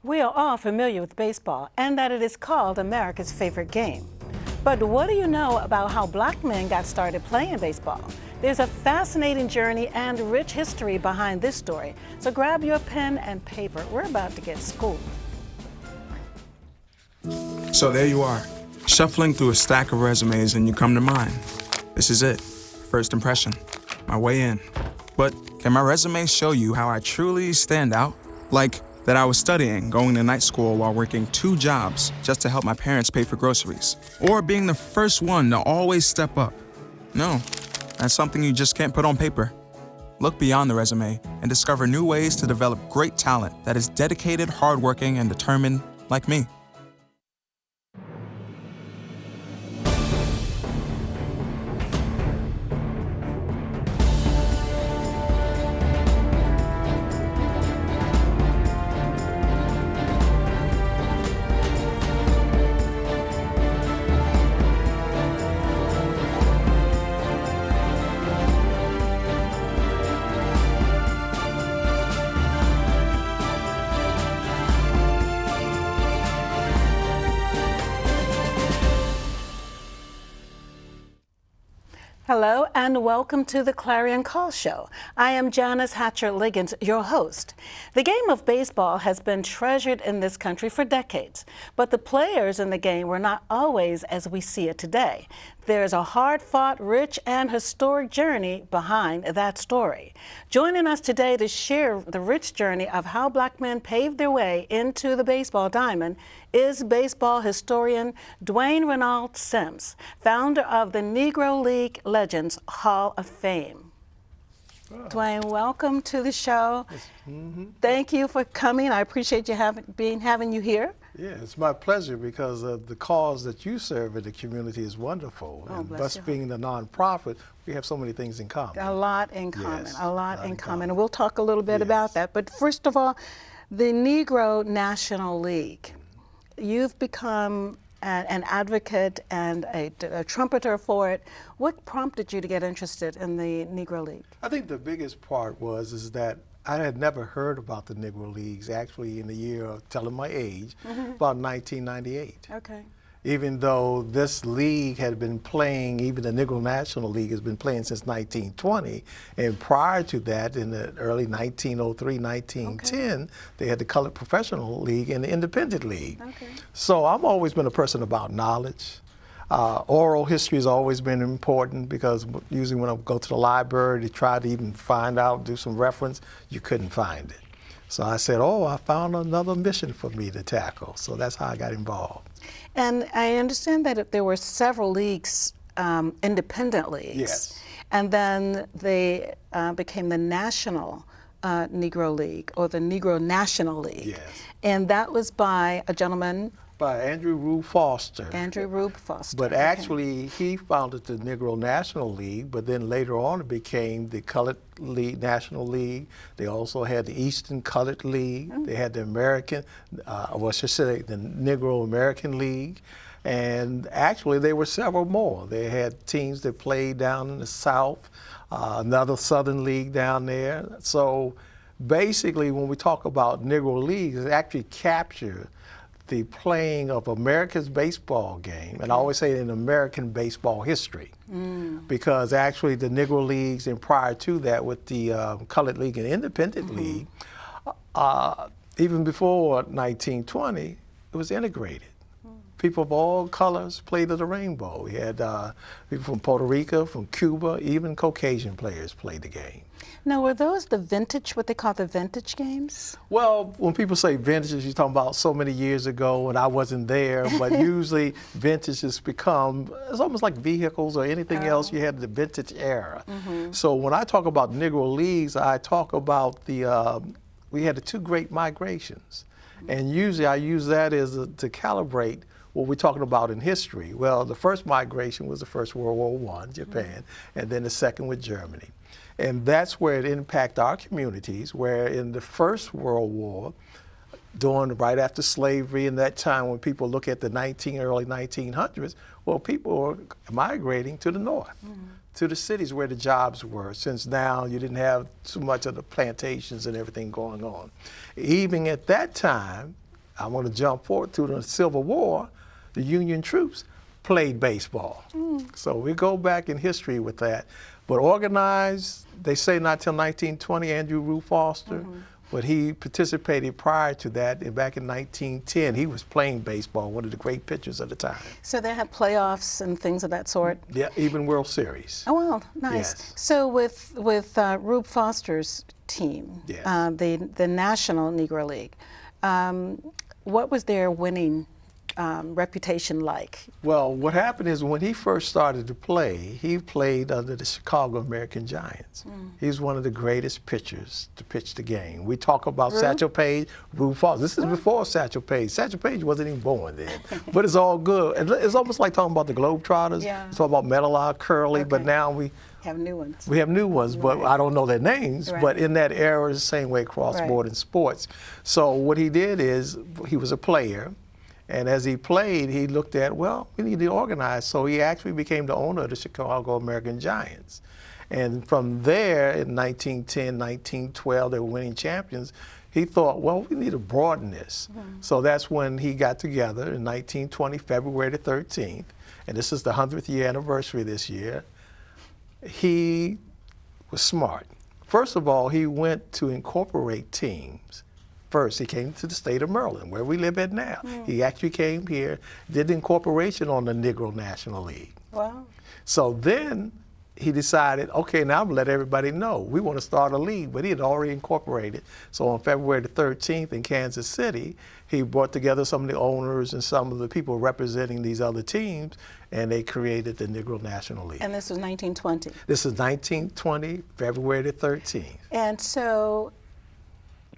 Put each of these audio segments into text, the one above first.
We are all familiar with baseball and that it is called America's favorite game. But what do you know about how black men got started playing baseball? There's a fascinating journey and rich history behind this story. So grab your pen and paper. We're about to get schooled. So there you are, shuffling through a stack of resumes and you come to mine. This is it, first impression, my way in. But can my resume show you how I truly stand out? Like that I was studying, going to night school while working 2 jobs just to help my parents pay for groceries. Or being the first one to always step up. No, that's something you just can't put on paper. Look beyond the resume and discover new ways to develop great talent that is dedicated, hardworking, and determined like me. Hello and welcome to the Clarion Call Show. I am Janice Liggins, your host. The game of baseball has been treasured in this country for decades, but the players in the game were not always as we see it today. There's a hard-fought, rich, and historic journey behind that story. Joining us today to share the rich journey of how black men paved their way into the baseball diamond is baseball historian Dwayne Renal Sims, founder of the Negro League Legends Hall of Fame. Oh. Dwayne, welcome to the show. Thank you for coming. I appreciate you having you here. Yeah, it's my pleasure because the cause that you serve in the community is wonderful. Oh, and us being the nonprofit, we have so many things in common. A lot in common, yes, a lot in common. And we'll talk a little bit about that. But first of all, the Negro National League. You've become an advocate and a trumpeter for it. What prompted you to get interested in the Negro League? I think the biggest part is that I had never heard about the Negro Leagues actually in the year of telling my age, about 1998. Okay. Even though this league had been playing, even the Negro National League has been playing since 1920, and prior to that, in the early 1903, 1910, they had the Colored Professional League and the Independent League. Okay. So I've always been a person about knowledge. Oral history has always been important because usually when I go to the library to try to even find out, do some reference, you couldn't find it. So I said, oh, I found another mission for me to tackle. So that's how I got involved. And I understand that there were several leagues, independent leagues. Yes. And then they became the National Negro League, or the Negro National League. Yes. And that was by a gentleman. By Andrew Rube Foster. Andrew Rube Foster. But actually, he founded the Negro National League, but then later on it became the Colored League, National League. They also had the Eastern Colored League. They had the American, well, I should say the Negro American League. And actually, there were several more. They had teams that played down in the South, another Southern League down there. So basically, when we talk about Negro Leagues, it actually captured the playing of America's baseball game, and I always say in American baseball history, because actually the Negro Leagues and prior to that with the Colored League and Independent League, even before 1920, it was integrated. People of all colors played of the rainbow. We had people from Puerto Rico, from Cuba, even Caucasian players played the game. Now, were those the vintage, what they call the vintage games? Well, when people say vintage, you're talking about so many years ago and I wasn't there, but usually vintage has become, it's almost like vehicles or anything else, you had the vintage era. So when I talk about Negro Leagues, I talk about we had the 2 great migrations. And usually I use that as to calibrate what we're talking about in history. Well, the first migration was the First World War I, Japan, and then the second with Germany. And that's where it impacted our communities, where in the First World War, right after slavery and that time when people look at the early 1900s, well, people were migrating to the north, to the cities where the jobs were, since now you didn't have too much of the plantations and everything going on. Even at that time, I want to jump forward to the Civil War. The Union troops played baseball. So we go back in history with that. But organized, they say not till 1920, Andrew Rue Foster, but he participated prior to that. And back in 1910, he was playing baseball, one of the great pitchers of the time. So they had playoffs and things of that sort? Yeah, even World Series. Oh, wow, nice. Yes. So with Rube Foster's team, Yes. The National Negro League, what was their winning reputation like? Well, what happened is when he first started to play, he played under the Chicago American Giants. He was one of the greatest pitchers to pitch the game. We talk about Satchel Paige, Rube Foster. This is before Satchel Paige. Satchel Paige wasn't even born then, but it's all good. It's almost like talking about the Globetrotters. Yeah. It's all about Meadowlark, Curly, but now we have new ones. We have new ones, but I don't know their names. Right. But in that era, it's the same way across board in sports. So what he did is he was a player. And as he played, he looked at, well, we need to organize. So he actually became the owner of the Chicago American Giants. And from there, in 1910, 1912, they were winning champions. He thought, well, we need to broaden this. So that's when he got together in 1920, February the 13th. And this is the 100th year anniversary this year. He was smart. First of all, he went to incorporate teams. First, he came to the state of Maryland, where we live at now. He actually came here, did the incorporation on the Negro National League. Wow. So then he decided, okay, now I'm gonna let everybody know we want to start a league, but he had already incorporated. So on February the 13th in Kansas City, he brought together some of the owners and some of the people representing these other teams, and they created the Negro National League. And this was 1920? This is 1920, February the 13th. And so,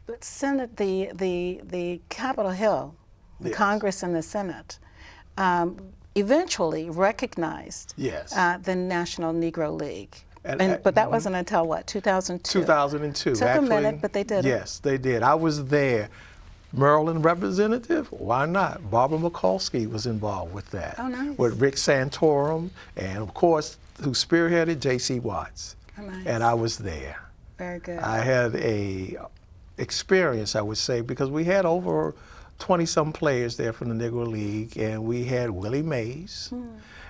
but Senate, the Capitol Hill, the Congress and the Senate, eventually recognized the National Negro League. But that wasn't until what, 2002? 2002. Took actually, a minute, but they did it. Yes, they did. I was there. Maryland representative? Why not? Barbara Mikulski was involved with that. Oh, nice. With Rick Santorum, and of course, who spearheaded J.C. Watts. Oh, nice. And I was there. Very good. I had a experience, I would say, because we had over 20-some players there from the Negro League, and we had Willie Mays,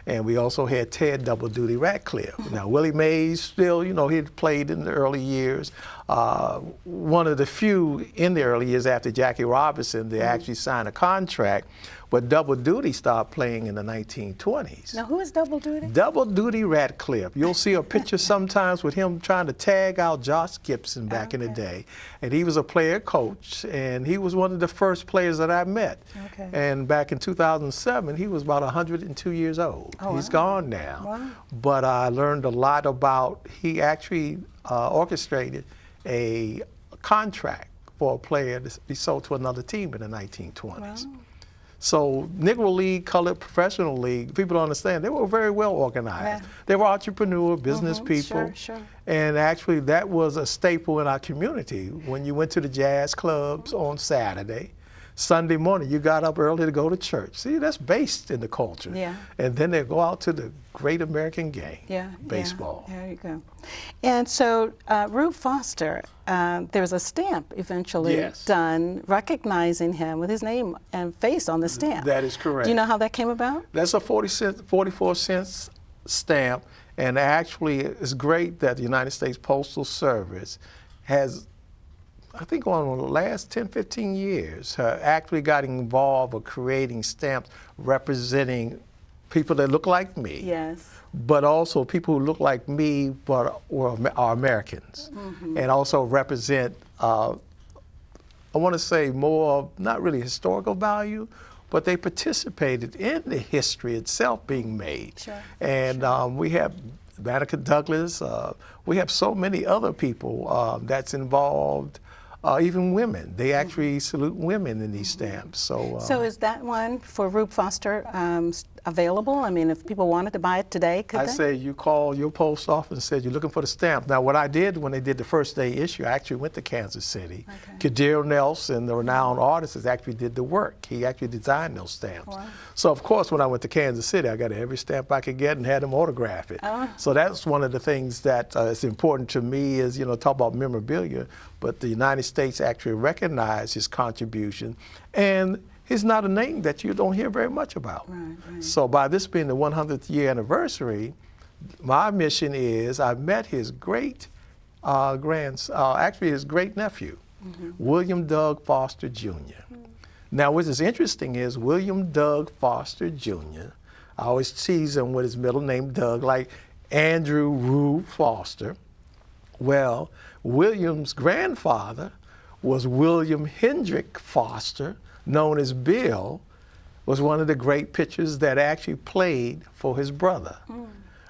and we also had Ted Double Duty Ratcliffe. Now, Willie Mays still, you know, he had played in the early years. One of the few in the early years after Jackie Robinson, they actually signed a contract, but Double Duty stopped playing in the 1920s. Now, who is Double Duty? Double Duty Ratcliffe. You'll see a picture sometimes with him trying to tag out Josh Gibson back in the day. And he was a player coach, and he was one of the first players that I met. Okay. And back in 2007, he was about 102 years old. Oh, He's wow. gone now. Wow. But I learned a lot about, he actually orchestrated a contract for a player to be sold to another team in the 1920s. Wow. So Negro League, Colored Professional League, people don't understand, they were very well organized. Yeah. They were entrepreneur, business people. Sure. And actually that was a staple in our community. When you went to the jazz clubs on Saturday, Sunday morning, you got up early to go to church. See, that's based in the culture. Yeah. And then they go out to the great American game, baseball. Yeah, there you go. And so Rube Foster, there was a stamp eventually done recognizing him with his name and face on the stamp. That is correct. Do you know how that came about? That's a 44 cents stamp, and actually it's great that the United States Postal Service has, I think on the last 10, 15 years, actually got involved with creating stamps representing people that look like me. Yes. But also people who look like me but are Americans. And also represent, I want to say more, not really historical value, but they participated in the history itself being made. Sure. And we have Banneker Douglas, we have so many other people that's involved. Even women, they actually salute women in these stamps. So is that one for Rube Foster available? I mean, if people wanted to buy it today, could I they? say you call your post office and said you're looking for the stamp. Now, what I did when they did the first day issue, I actually went to Kansas City. Okay. Kadir Nelson, the renowned artist, actually did the work. He actually designed those stamps. Wow. So, of course, when I went to Kansas City, I got every stamp I could get and had him autograph it. Oh. So that's one of the things that is important to me is, talk about memorabilia, but the United States actually recognized his contribution, and he's not a name that you don't hear very much about. Right, right. So by this being the 100th year anniversary, my mission is I met his great actually his great nephew, William Doug Foster Jr. Now, what is interesting is William Doug Foster Jr., I always tease him with his middle name, Doug, like Andrew Rube Foster. Well, William's grandfather was William Hendrick Foster, known as Bill, was one of the great pitchers that actually played for his brother,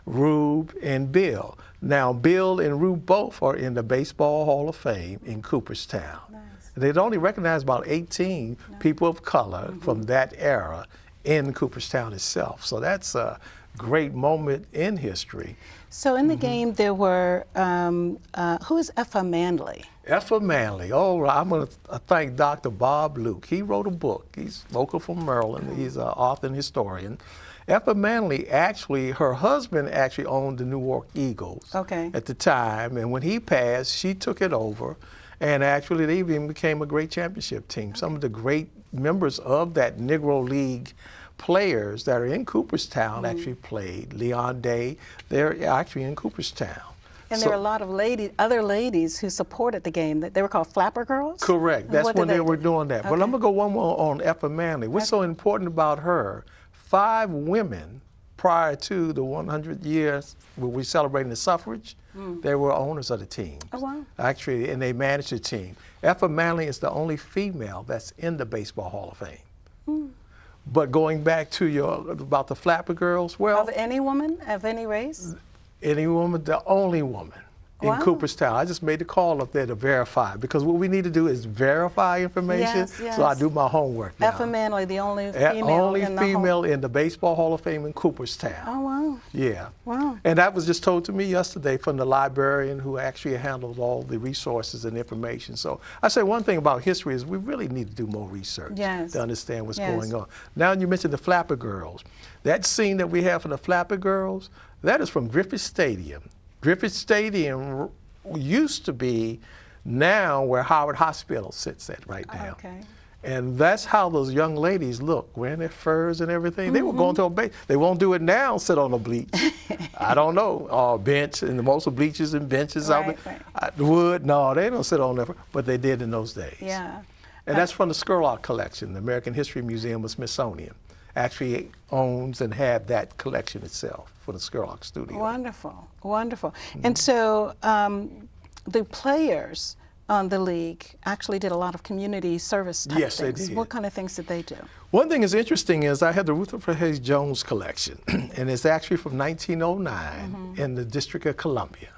Rube and Bill. Now, Bill and Rube both are in the Baseball Hall of Fame in Cooperstown. Nice. They'd only recognized about 18 people of color from that era in Cooperstown itself. So that's a great moment in history. So in the game, there were, who is Effa Manley? Effa Manley. Oh, I'm going to thank Dr. Bob Luke. He wrote a book. He's local from Maryland. He's an author and historian. Effa Manley, actually, her husband actually owned the New York Eagles at the time. And when he passed, she took it over. And actually, they even became a great championship team. Some of the great members of that Negro League players that are in Cooperstown actually played. Leon Day, they're actually in Cooperstown. And there were a lot of other ladies who supported the game. They were called Flapper Girls? Correct. That's when they were doing that. Okay. But I'm going to go one more on Effa Manley. What's so important about her, 5 women prior to the 100 years where we're celebrating the suffrage, they were owners of the team. Oh, wow. Actually, and they managed the team. Effa Manley is the only female that's in the Baseball Hall of Fame. But going back to about the Flapper Girls, well. Of any woman, of any race? Any woman, the only woman in Cooperstown. I just made the call up there to verify, because what we need to do is verify information. Yes, yes. So I do my homework now. Effa Manley, the only female in the Baseball Hall of Fame in Cooperstown. Oh, wow. Yeah. Wow. And that was just told to me yesterday from the librarian who actually handles all the resources and information. So I say one thing about history is we really need to do more research to understand what's going on. Now you mentioned the Flapper Girls. That scene that we have for the Flapper Girls, that is from Griffith Stadium. Griffith Stadium used to be now where Howard Hospital sits at right now. Okay. And that's how those young ladies look, wearing their furs and everything. They were going to a base. They won't do it now, sit on a bleach. I don't know, or bench, and most of bleachers and benches out there. Wood, no, they don't sit on there, but they did in those days. Yeah. And that's from the Scurlock collection. The American History Museum of Smithsonian actually owns and had that collection itself for the Scurlock studio. Wonderful, wonderful. And so the players on the league actually did a lot of community service type things. Yes, they did. What kind of things did they do? One thing that's interesting is I had the Rutherford Hayes Jones collection, and it's actually from 1909 in the District of Columbia.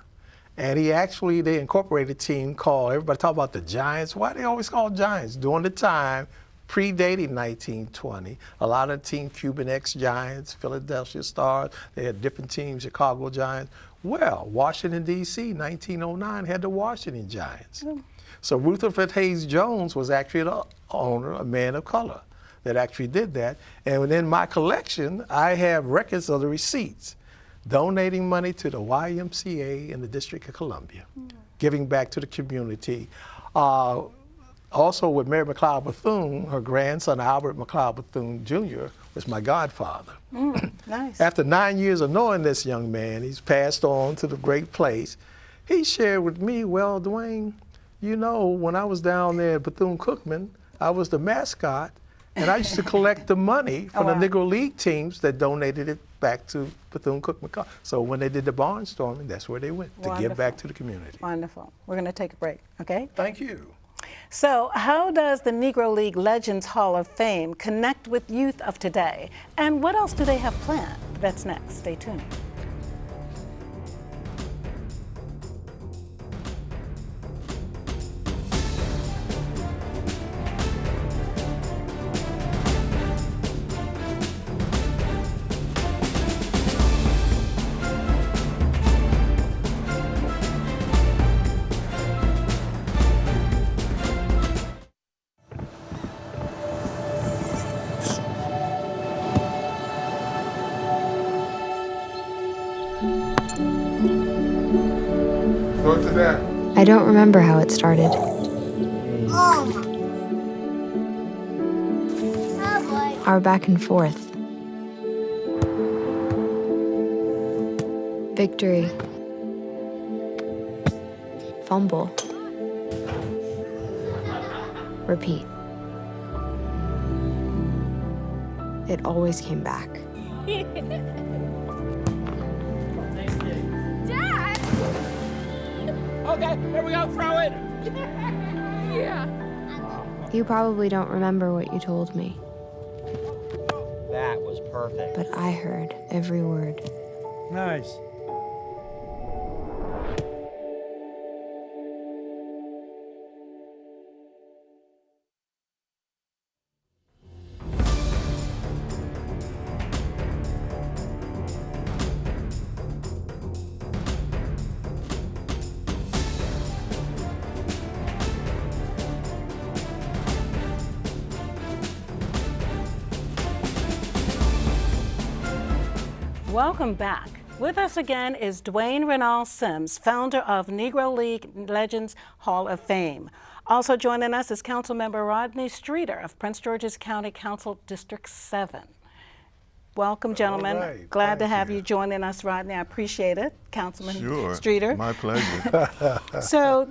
And they incorporated a team called, everybody talk about the Giants. Why they always call Giants? During the time, predating 1920, a lot of the team, Cuban X-Giants, Philadelphia Stars, they had different teams, Chicago Giants. Well, Washington, D.C., 1909 had the Washington Giants. So Rutherford Hayes Jones was actually the owner, a man of color, that actually did that. And within my collection, I have records of the receipts, donating money to the YMCA in the District of Columbia, giving back to the community. Also with Mary McLeod Bethune, her grandson Albert McLeod Bethune Jr. was my godfather. Nice. After 9 years of knowing this young man, he's passed on to the great place. He shared with me, well, Dwayne, you know, when I was down there at Bethune-Cookman, I was the mascot, and I used to collect the money from the Negro League teams that donated it back to Bethune-Cookman. So when they did the barnstorming, that's where they went, to give back to the community. Wonderful. We're going to take a break, okay? Thank you. So how does the Negro League Legends Hall of Fame connect with youth of today? And what else do they have planned? That's next. Stay tuned. Go to that. I don't remember how it started. Our back and forth. Victory. Fumble. Repeat. It always came back. Dad! Okay, here we go, throw it! Yeah. You probably don't remember what you told me, That was perfect. but I heard every word. Nice. Welcome back. With us again is Dwayne Renal Sims, founder of Negro League Legends Hall of Fame. Also joining us is Councilmember Rodney Streeter of Prince George's County Council District 7. Welcome, gentlemen. right, Glad to thank have you. you joining us, Rodney. I appreciate it, Councilman Sure. Streeter. My pleasure. So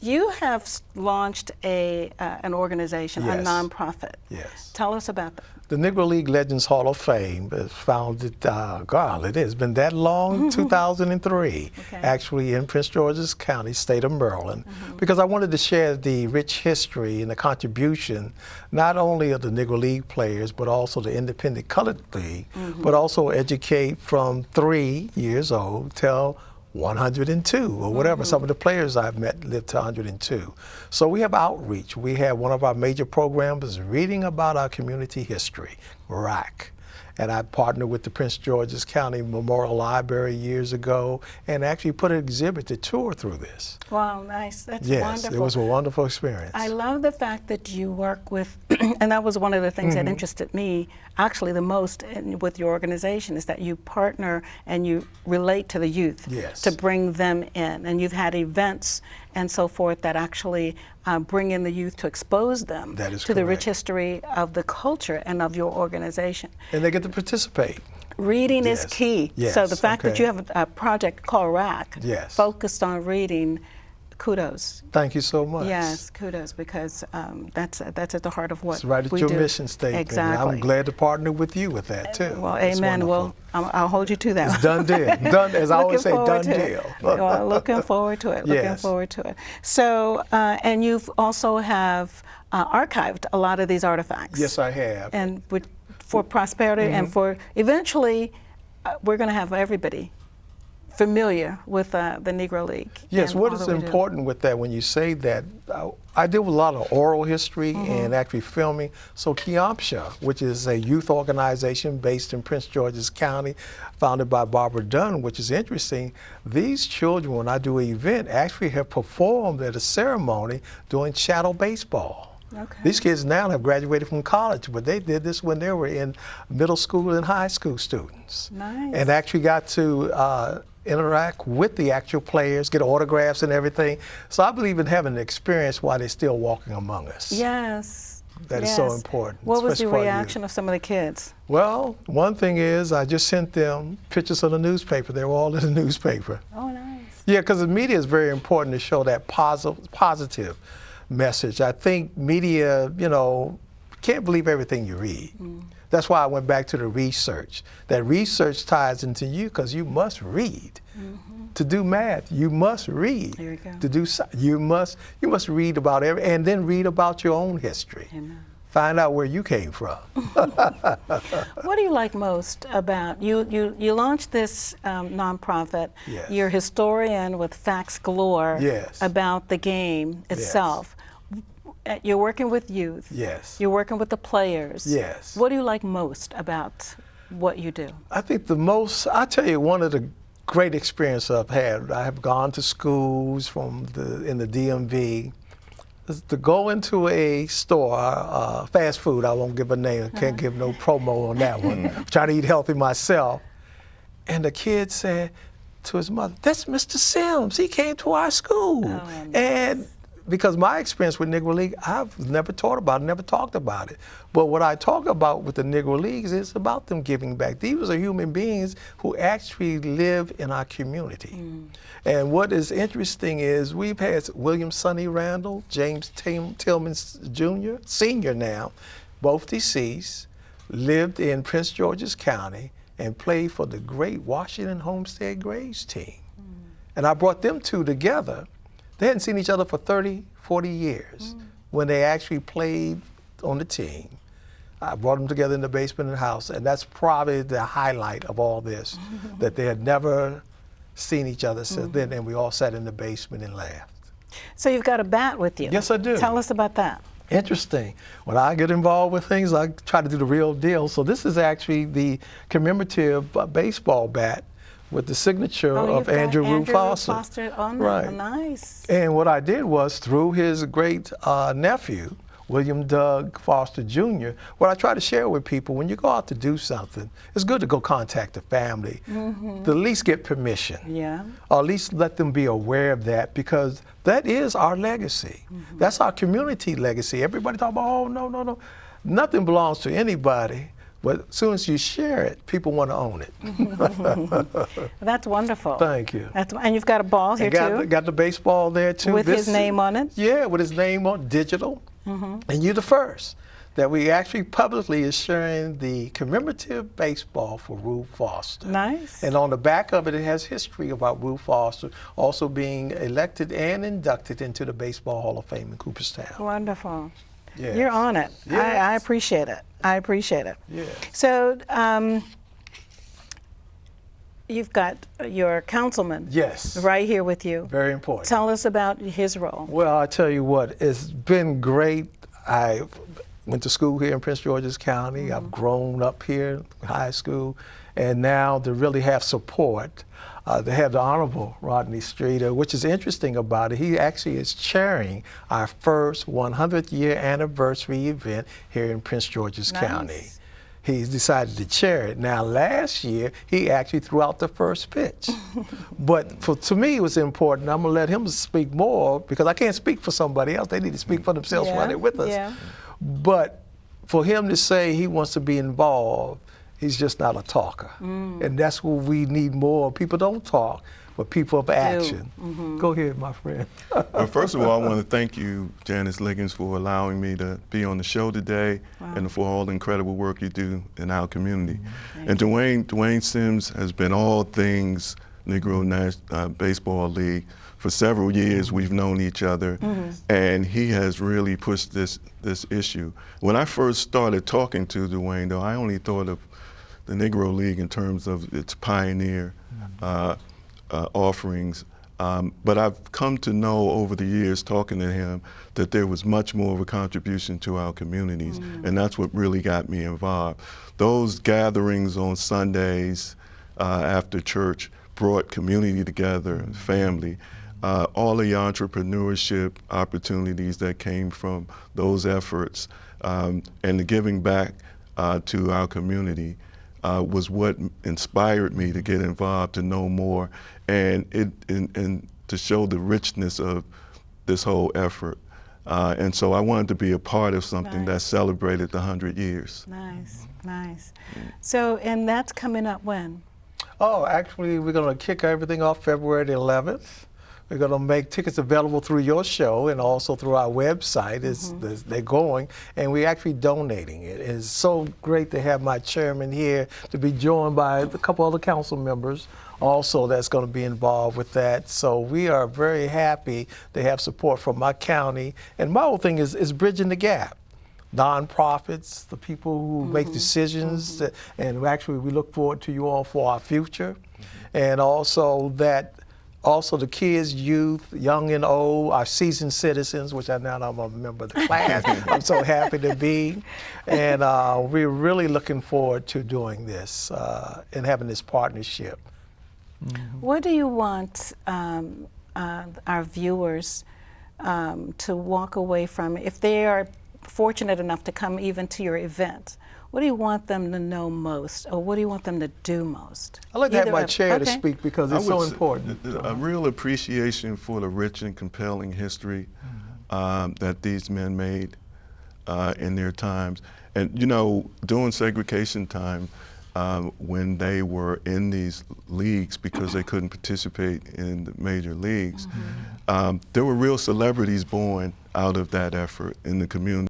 you have launched an organization, a Yes. nonprofit. Yes. Tell us about that. The Negro League Legends Hall of Fame is founded, it has been that long, 2003, Okay. actually in Prince George's County, state of Maryland, because I wanted to share the rich history and the contribution, not only of the Negro League players, but also the Independent Colored League, but also educate from 3 years old till 102 or whatever. Some of the players I've met lived to 102. So we have outreach. We have one of our major programs is reading about our community history, RAC. And I partnered with the Prince George's County Memorial Library years ago and actually put an exhibit to tour through this. Wow, nice. That's Yes, wonderful. it was a wonderful experience. I love the fact that you work with, and that was one of the things that interested me actually the most with your organization, is that you partner and you relate to the youth Yes. to bring them in. And you've had events and so forth that actually bring in the youth to expose them That is to the rich correct. history of the culture and of your organization. And they get to participate. Reading is Yes. key. Yes, So the fact that okay. you have a project called RAC, Yes. focused on reading, kudos. Thank you so much. Yes, kudos, because that's at the heart of what It's right at we your do. mission statement. Exactly. I'm glad to partner with you with that too. Well, It's amen. wonderful. Well, I'll hold you to that. It's done deal. Done, as I always say, Looking done forward to deal. it. Well, looking forward to it. Looking Yes. forward to it. So, and you've also have archived a lot of these artifacts. Yes, I have. And for prosperity and for eventually, we're going to have everybody familiar with the Negro League. Yes, and what all is that we do. important with that when you say that, I deal with a lot of oral history and actually filming. So Kiamsha, which is a youth organization based in Prince George's County, founded by Barbara Dunn, which is interesting. These children, when I do an event, actually have performed at a ceremony doing shadow baseball. Okay. These kids now have graduated from college, but they did this when they were in middle school and high school students. Nice. And actually got to interact with the actual players, get autographs and everything. So I believe in having an experience while they're still walking among us. Yes. That is so important, What was the especially for our reaction of some of the kids? Well, one thing is I just sent them pictures of the newspaper. They were all in the newspaper. Oh, nice. Yeah, because the media is very important to show that positive message. I think media, can't believe everything you read. That's why I went back to the research. That research ties into you because you must read. To do math, you must read. There you go. To do you must read about and then read about your own history. Amen. Find out where you came from. What do you like most about you launched this nonprofit? Yes. You're a historian with facts galore Yes. about the game itself. You're working with youth. Yes. You're working with the players. Yes. What do you like most about what you do? I think I tell you, one of the great experiences I've had, I have gone to schools in the DMV, is to go into a store, fast food, I won't give a name, I can't give no promo on that one, try to eat healthy myself, and the kids said, to his mother, "That's Mr. Sims. He came to our school." Oh, nice. And because my experience with Negro League, I've never taught about it, never talked about it. But what I talk about with the Negro Leagues is about them giving back. These are human beings who actually live in our community. And what is interesting is we've had William Sonny Randall, James Tillman Jr., Sr. now, both deceased, lived in Prince George's County and played for the great Washington Homestead Grays team. And I brought them two together. They hadn't seen each other for 30, 40 years when they actually played on the team. I brought them together in the basement of the house, and that's probably the highlight of all this, that they had never seen each other since then, and we all sat in the basement and laughed. So you've got a bat with you. Yes, I do. Tell us about that. Interesting. When I get involved with things, I try to do the real deal. So this is actually the commemorative baseball bat with the signature of Andrew Rube Foster. Oh, no, Right. Nice. And what I did was, through his great nephew, William Doug Foster Jr., what I try to share with people, when you go out to do something, it's good to go contact the family, to at least get permission, Yeah. or at least let them be aware of that, because that is our legacy. That's our community legacy. Everybody talk about, oh, no, no, no. Nothing belongs to anybody. But as soon as you share it, people want to own it. That's wonderful. Thank you. And you've got a ball here too? Got the baseball there too. With his name on it? Yeah, with his name on digital. And you're the first that we actually publicly is sharing the commemorative baseball for Rube Foster. Nice. And on the back of it, it has history about Rube Foster also being elected and inducted into the Baseball Hall of Fame in Cooperstown. Wonderful. Yes. You're on it. Yes. I appreciate it. I appreciate it. Yeah. So you've got your councilman Yes. right here with you. Very important. Tell us about his role. Well, I tell you what, it's been great. I went to school here in Prince George's County. I've grown up here, high school, and now to really have support, to have the Honorable Rodney Streeter, which is interesting about it, he actually is chairing our first 100th year anniversary event here in Prince George's County. He's decided to chair it. Now, last year, he actually threw out the first pitch. But to me, it was important. I'm going to let him speak more, because I can't speak for somebody else. They need to speak for themselves while they're with us. Yeah. But for him to say he wants to be involved, he's just not a talker. And that's what we need more. People don't talk, but people of action. Go ahead, my friend. Well, first of all, I want to thank you, Janice Liggins, for allowing me to be on the show today and for all the incredible work you do in our community. And Dwayne Sims has been all things Negro National Baseball League. For several years, we've known each other, and he has really pushed this issue. When I first started talking to Dwayne, though, I only thought of the Negro League in terms of its pioneer offerings. But I've come to know over the years, talking to him, that there was much more of a contribution to our communities, and that's what really got me involved. Those gatherings on Sundays after church brought community together, family. All the entrepreneurship opportunities that came from those efforts and the giving back to our community was what inspired me to get involved, to know more, and to show the richness of this whole effort. And so I wanted to be a part of something that celebrated the 100 years. Nice, nice. So, and that's coming up when? Oh, actually, we're going to kick everything off February the 11th. We're going to make tickets available through your show and also through our website. They're going, and we're actually donating it. It's so great to have my chairman here, to be joined by a couple other council members also that's going to be involved with that. So we are very happy to have support from my county. And my whole thing is bridging the gap. Nonprofits, the people who make decisions, and actually we look forward to you all for our future. And also the kids, youth, young and old, our seasoned citizens, which I'm a member of the class. I'm so happy to be. And we're really looking forward to doing this and having this partnership. What do you want our viewers to walk away from if they are fortunate enough to come even to your event, what do you want them to know most, or what do you want them to do most? I'd like to have Either my of- chair to okay. speak because it's so important. A real appreciation for the rich and compelling history that these men made in their times. And you know, during segregation time, when they were in these leagues because they couldn't participate in the major leagues, there were real celebrities born out of that effort in the community.